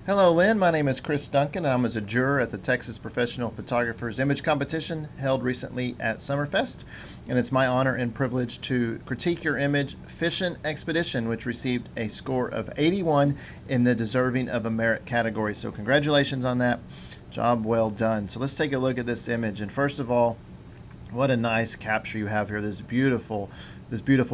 Hello, Lynn. My name is Chris Duncan, and I'm a juror at the Texas Professional Photographers Image Competition held recently at Summerfest. And it's my honor and privilege to critique your image, Fishin Expedition, which received a score of 81 in the Deserving of a Merit category. So, congratulations on that. Job well done. So, let's take a look at this image. And first of all, what a nice capture you have here. This beautiful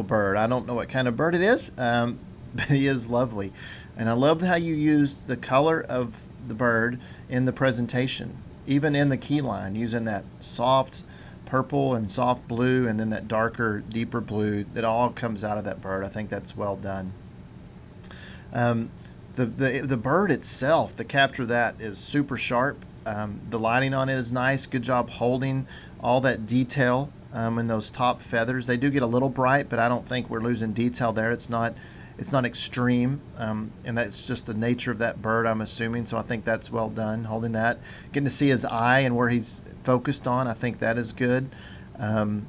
bird. I don't know what kind of bird it is, but he is lovely. And I love how you used the color of the bird in the presentation, even in the key line, using that soft purple and soft blue and then that darker, deeper blue that all comes out of that bird. I think that's well done. The bird itself, the capture of that is super sharp. The lighting on it is nice. Good job holding all that detail in those top feathers. They do get a little bright, but I don't think we're losing detail there. It's not extreme, and that's just the nature of that bird, I'm assuming. So I think that's well done, holding that. Getting to see his eye and where he's focused on, I think that is good. A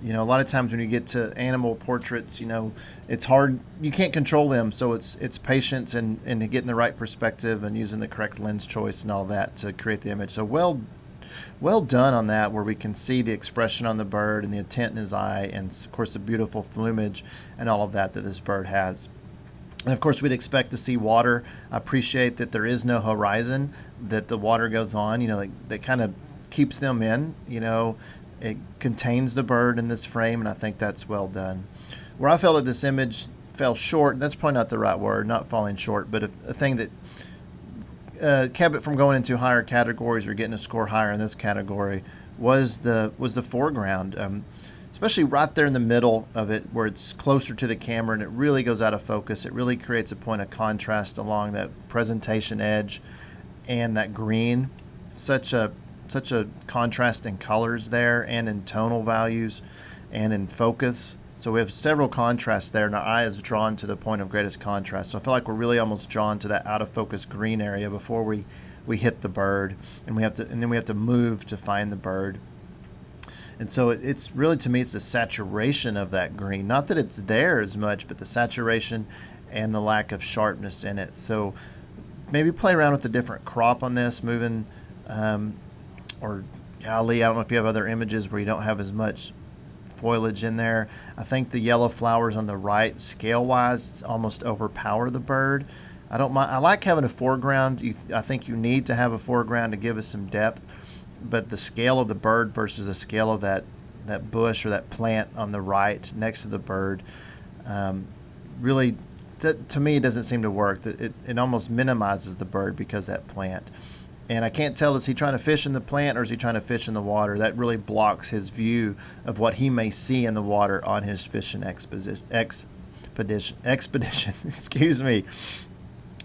lot of times when you get to animal portraits, it's hard. You can't control them, so it's patience and getting the right perspective and using the correct lens choice and all that to create the image. So well done on that, where we can see the expression on the bird and the intent in his eye, and of course the beautiful plumage and all of that this bird has. And of course we'd expect to see water. I appreciate that there is no horizon, that the water goes on, that kind of keeps them in, it contains the bird in this frame, and I think that's well done. Where I felt that this image fell short, that's probably not the right word, not falling short, but a thing that kept it from going into higher categories or getting a score higher in this category was the foreground, especially right there in the middle of it, where it's closer to the camera and it really goes out of focus. It really creates a point of contrast along that presentation edge and that green. Such a contrast in colors there, and in tonal values, and in focus. So we have several contrasts there, and our eye is drawn to the point of greatest contrast. So I feel like we're really almost drawn to that out of focus green area before we hit the bird, and then we have to move to find the bird. And so it's really, to me, it's the saturation of that green. Not that it's there as much, but the saturation and the lack of sharpness in it. So maybe play around with the different crop on this, moving, or golly, I don't know if you have other images where you don't have as much foliage in there. I think the yellow flowers on the right, scale-wise, almost overpower the bird. I don't mind. I like having a foreground. I think you need to have a foreground to give us some depth, but the scale of the bird versus the scale of that bush or that plant on the right next to the bird, really, to me, it doesn't seem to work. It almost minimizes the bird because of that plant. And I can't tell, is he trying to fish in the plant or is he trying to fish in the water? That really blocks his view of what he may see in the water on his fishing expedition. Excuse me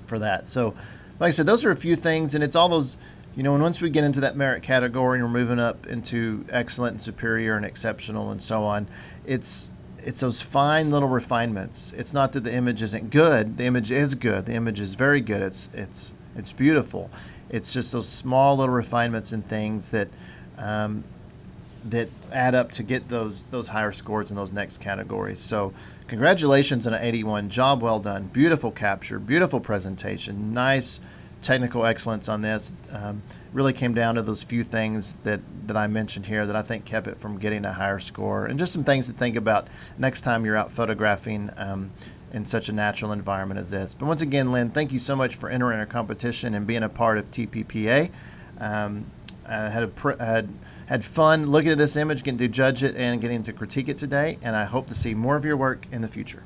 for that. So, like I said, those are a few things, and it's all those, and once we get into that merit category and we're moving up into excellent and superior and exceptional and so on, it's those fine little refinements. It's not that the image isn't good. The image is good. The image is very good. It's beautiful. It's just those small little refinements and things that add up to get those higher scores in those next categories. So congratulations on an 81. Job well done. Beautiful capture, beautiful presentation, nice technical excellence on this. Really came down to those few things that I mentioned here that I think kept it from getting a higher score, and just some things to think about next time you're out photographing in such a natural environment as this. But once again, Lynn, thank you so much for entering our competition and being a part of TPPA. I had fun looking at this image, getting to judge it and getting to critique it today, and I hope to see more of your work in the future.